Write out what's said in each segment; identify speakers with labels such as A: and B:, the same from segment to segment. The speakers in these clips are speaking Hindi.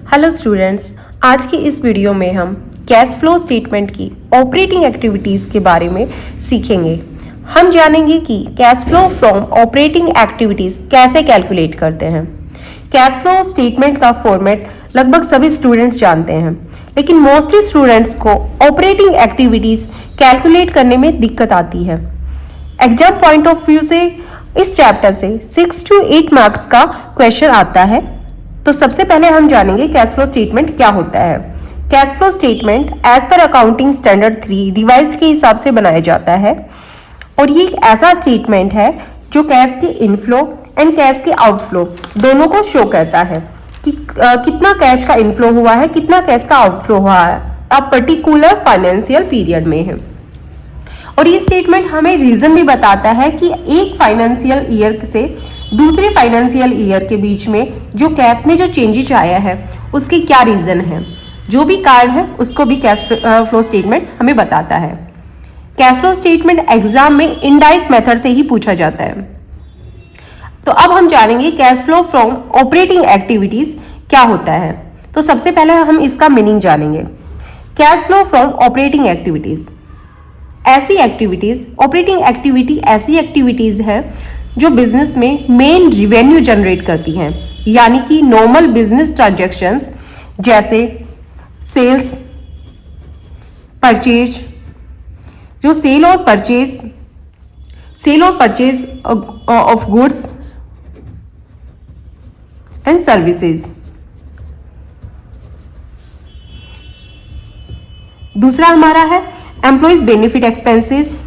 A: हेलो स्टूडेंट्स, आज की इस वीडियो में हम कैश फ्लो स्टेटमेंट की ऑपरेटिंग एक्टिविटीज़ के बारे में सीखेंगे। हम जानेंगे कि cash flow from operating activities कैसे कैलकुलेट करते हैं। कैश फ्लो स्टेटमेंट का फॉर्मेट लगभग सभी स्टूडेंट्स जानते हैं, लेकिन मोस्टली स्टूडेंट्स को ऑपरेटिंग एक्टिविटीज़ कैलकुलेट करने में दिक्कत आती है। एग्जाम पॉइंट ऑफ व्यू से इस चैप्टर से 6 to 8 मार्क्स का क्वेश्चन आता है। तो सबसे पहले हम जानेंगे कैश फ्लो स्टेटमेंट क्या होता है। Cash flow statement as per accounting standard 3 revised के हिसाब से बनाया जाता है और ये एक ऐसा स्टेटमेंट है जो कैश के इनफ्लो एंड कैश के आउटफ्लो दोनों को शो करता है कि कितना कैश का इनफ्लो हुआ है, कितना कैश का आउटफ्लो हुआ है अब पर्टिकुलर फाइनेंशियल पीरियड में है। और ये स्टेटमेंट हमें रीजन भी बताता है कि एक फाइनेंशियल ईयर से दूसरे फाइनेंशियल ईयर के बीच में जो कैश में जो चेंजेस आया है उसके क्या रीजन है। जो भी कारण है उसको भी कैश फ्लो स्टेटमेंट हमें बताता है। कैश फ्लो स्टेटमेंट एग्जाम में इनडायरेक्ट मेथड से ही पूछा जाता है। तो अब हम जानेंगे cash flow from operating activities क्या होता है। तो सबसे पहले हम इसका मीनिंग जानेंगे। Cash flow from operating activities ऐसी एक्टिविटीज, ऑपरेटिंग एक्टिविटी ऐसी एक्टिविटीज है जो बिजनेस में मेन रिवेन्यू जनरेट करती हैं, यानी कि नॉर्मल बिजनेस ट्रांजैक्शंस जैसे सेल्स, परचेज, जो सेल और purchase of goods and services. दूसरा हमारा है एम्प्लॉइज बेनिफिट एक्सपेंसेस,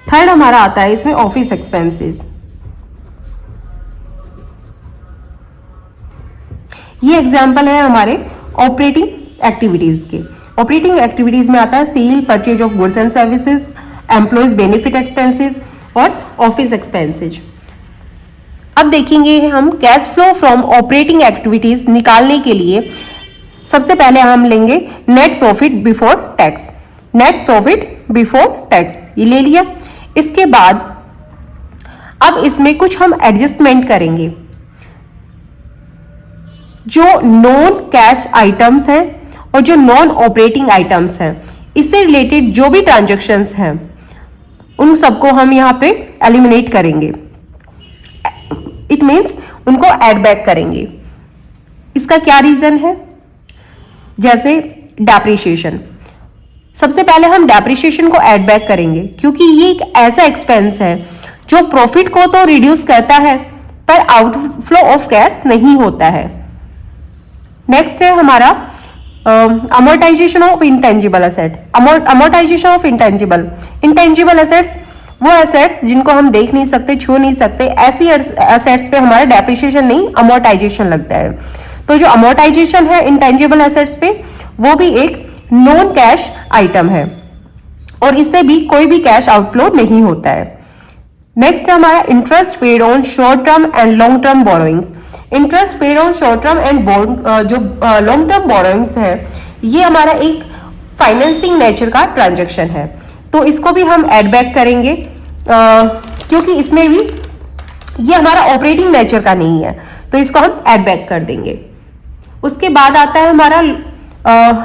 A: थर्ड हमारा आता है इसमें ऑफिस एक्सपेंसेस। ये एग्जाम्पल है हमारे ऑपरेटिंग एक्टिविटीज के। ऑपरेटिंग एक्टिविटीज में आता है sale, purchase of goods and services, employees benefit expenses और ऑफिस एक्सपेंसेज। अब देखेंगे हम cash flow from operating activities निकालने के लिए सबसे पहले हम लेंगे net profit before tax. Net profit before tax ये ले लिया। इसके बाद अब इसमें कुछ हम एडजस्टमेंट करेंगे। जो नॉन कैश आइटम्स हैं और जो नॉन ऑपरेटिंग आइटम्स हैं, इससे रिलेटेड जो भी ट्रांजैक्शंस हैं उन सबको हम यहाँ पे एलिमिनेट करेंगे। इट मीन्स उनको ऐड बैक करेंगे। इसका क्या रीजन है? जैसे डेप्रिसिएशन। सबसे पहले हम डेप्रिसिएशन को ऐड बैक करेंगे क्योंकि ये एक ऐसा एक्सपेंस है जो प्रॉफिट को तो रिड्यूस करता है पर आउटफ्लो ऑफ कैश नहीं होता है। नेक्स्ट है हमारा amortisation of intangible asset. Amortisation of intangible assets वो एसेट्स जिनको हम देख नहीं सकते, छू नहीं सकते, ऐसी एसेट्स पे हमारा डेप्रिसिएशन नहीं अमोर्टाइजेशन लगता है। तो जो अमोर्टाइजेशन है इंटेंजिबल एसेट्स पे वो भी एक नॉन कैश आइटम है और इससे भी कोई भी कैश आउटफ्लो नहीं होता है। नेक्स्ट है हमारा interest paid on short term and long term borrowings. Interest paid on short term and जो लॉन्ग टर्म बोरोइंग्स है ये हमारा एक फाइनेंसिंग नेचर का ट्रांजैक्शन है, तो इसको भी हम ऐड बैक करेंगे क्योंकि इसमें भी ये हमारा ऑपरेटिंग नेचर का नहीं है, तो इसको हम ऐड बैक कर देंगे। उसके बाद आता है हमारा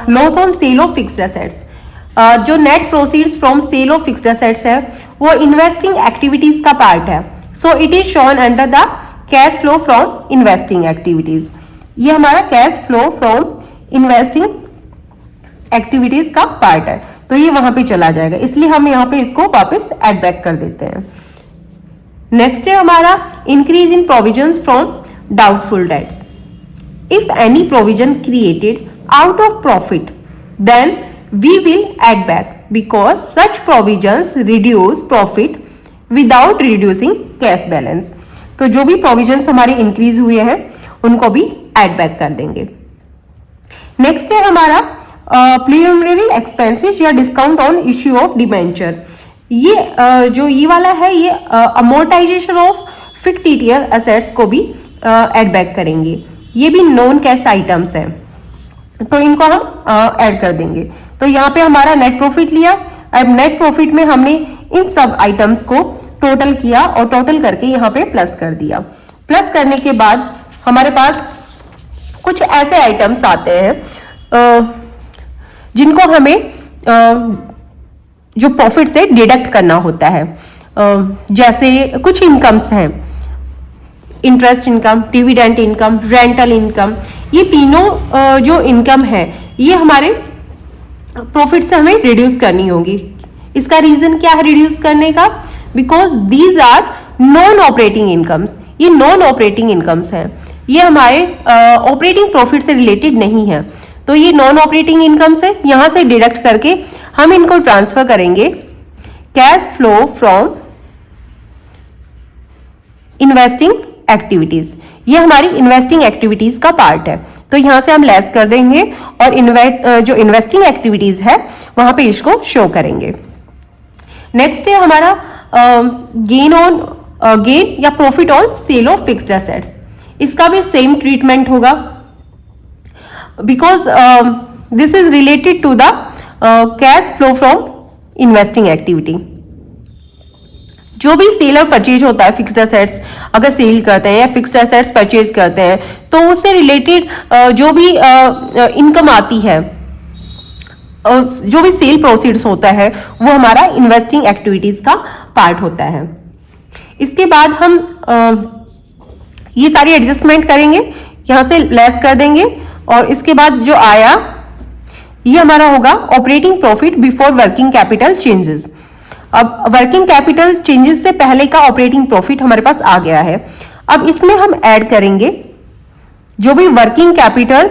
A: loss on sale of fixed assets. जो net proceeds from sale of fixed assets है वो इन्वेस्टिंग एक्टिविटीज का पार्ट है, so it is shown under the cash flow from investing activities. ये हमारा cash flow from investing activities का पार्ट है, तो ये वहां पे चला जाएगा, इसलिए हम यहाँ पे इसको वापस ऐड बैक कर देते हैं। नेक्स्ट है हमारा increase in provisions from doubtful debts. If any provision created out of profit then we will add back because such provisions reduce profit without reducing cash balance। तो जो भी provisions हमारे इंक्रीज हुए हैं उनको भी ऐड बैक कर देंगे। नेक्स्ट है हमारा प्रीलिमिनरी एक्सपेंसेस या discount on issue of debenture. ये जो ये वाला है ये अमोर्टाइजेशन ऑफ फिक्टिशियस एसेट्स को भी ऐड बैक करेंगे। ये भी नॉन कैश आइटम्स हैं तो इनको हम ऐड कर देंगे। तो यहाँ पे हमारा नेट प्रॉफिट लिया। अब नेट प्रॉफिट में हमने इन सब आइटम्स को टोटल किया और टोटल करके यहाँ पे प्लस कर दिया। प्लस करने के बाद हमारे पास कुछ ऐसे आइटम्स आते हैं जिनको हमें जो प्रॉफिट से डिडक्ट करना होता है। जैसे कुछ इनकम्स हैं, interest income, dividend income, rental income. ये तीनों जो इनकम है ये हमारे प्रॉफिट से हमें रिड्यूस करनी होगी। इसका रीजन क्या है रिड्यूस करने का? Because these are non operating incomes. ये नॉन ऑपरेटिंग इनकम्स हैं, ये हमारे ऑपरेटिंग प्रॉफिट से रिलेटेड नहीं है। तो ये नॉन ऑपरेटिंग इनकम्स है, यहां से डिडक्ट करके हम इनको ट्रांसफर करेंगे cash flow from investing activities. ये हमारी इन्वेस्टिंग एक्टिविटीज का पार्ट है, तो यहां से हम लेस कर देंगे और जो इन्वेस्टिंग एक्टिविटीज है वहां पे इसको शो करेंगे। नेक्स्ट है हमारा गेन या profit on sale of fixed assets. इसका भी सेम ट्रीटमेंट होगा because this is related to the cash flow from investing activity. जो भी सेल और परचेज होता है फिक्स्ड एसेट्स, अगर सेल करते हैं या फिक्स्ड एसेट्स परचेज करते हैं तो उससे रिलेटेड जो भी इनकम आती है, जो भी सेल प्रोसीड्स होता है वो हमारा इन्वेस्टिंग एक्टिविटीज का पार्ट होता है। इसके बाद हम ये सारी एडजस्टमेंट करेंगे, यहां से लेस कर देंगे और इसके बाद जो आया ये हमारा होगा operating profit before working capital changes. अब वर्किंग कैपिटल चेंजेस से पहले का ऑपरेटिंग प्रॉफिट हमारे पास आ गया है। अब इसमें हम ऐड करेंगे जो भी वर्किंग कैपिटल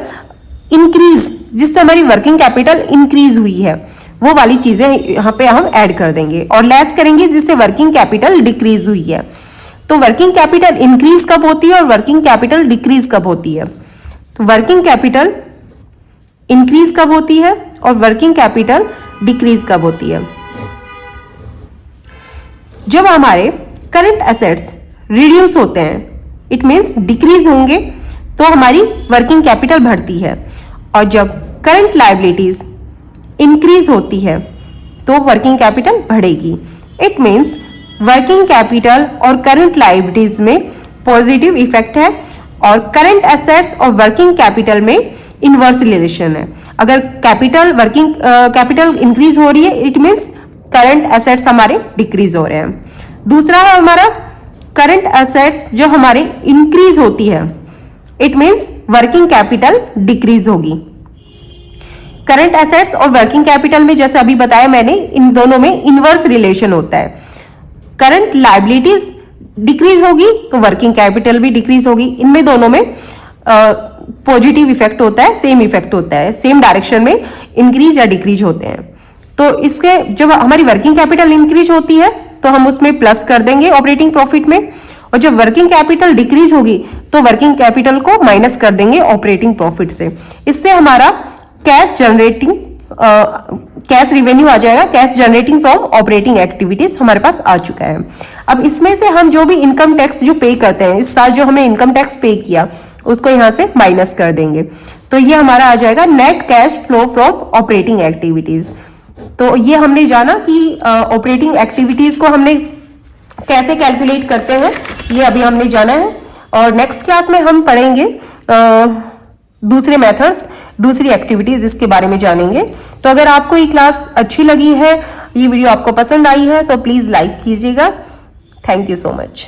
A: इंक्रीज, जिससे हमारी वर्किंग कैपिटल इंक्रीज हुई है वो वाली चीजें यहां पे हम ऐड कर देंगे और लेस करेंगे जिससे वर्किंग कैपिटल डिक्रीज हुई है। तो वर्किंग कैपिटल इंक्रीज कब होती है और वर्किंग कैपिटल डिक्रीज कब होती है? तो वर्किंग कैपिटल इंक्रीज कब होती है और वर्किंग कैपिटल डिक्रीज कब होती है? जब हमारे करंट एसेट्स रिड्यूस होते हैं, इट मींस डिक्रीज होंगे, तो हमारी वर्किंग कैपिटल बढ़ती है। और जब करंट लायबिलिटीज इंक्रीज होती है तो वर्किंग कैपिटल बढ़ेगी। इट मींस वर्किंग कैपिटल और करंट लायबिलिटीज में पॉजिटिव इफेक्ट है और करंट एसेट्स और वर्किंग कैपिटल में इनवर्स रिलेशन है। अगर वर्किंग कैपिटल इंक्रीज हो रही है इट मींस करंट एसेट्स हमारे डिक्रीज हो रहे हैं। दूसरा है हमारा करंट एसेट्स जो हमारे इंक्रीज होती है, it means working capital decrease होगी। करंट एसेट्स और वर्किंग कैपिटल में जैसे अभी बताया मैंने, इन दोनों में इनवर्स रिलेशन होता है। करंट लायबिलिटीज डिक्रीज होगी तो वर्किंग कैपिटल भी डिक्रीज होगी। इनमें दोनों में पॉजिटिव इफेक्ट होता है, सेम इफेक्ट होता है, सेम डायरेक्शन में इंक्रीज या डिक्रीज होते हैं। तो इसके जब हमारी वर्किंग कैपिटल इंक्रीज होती है तो हम उसमें प्लस कर देंगे ऑपरेटिंग प्रॉफिट में, और जब वर्किंग कैपिटल डिक्रीज होगी तो वर्किंग कैपिटल को माइनस कर देंगे ऑपरेटिंग प्रॉफिट से। इससे हमारा कैश रिवेन्यू आ जाएगा, cash generating from operating activities हमारे पास आ चुका है। अब इसमें से हम जो भी इनकम टैक्स जो पे करते हैं, इस साल जो हमने इनकम टैक्स पे किया उसको यहां से माइनस कर देंगे, तो ये हमारा आ जाएगा net cash flow from operating activities. तो ये हमने जाना कि ऑपरेटिंग एक्टिविटीज को हमने कैसे कैलकुलेट करते हैं, ये अभी हमने जाना है। और नेक्स्ट क्लास में हम पढ़ेंगे दूसरे मेथड्स, दूसरी एक्टिविटीज इसके बारे में जानेंगे। तो अगर आपको ये क्लास अच्छी लगी है, ये वीडियो आपको पसंद आई है तो प्लीज लाइक कीजिएगा। Thank you so much.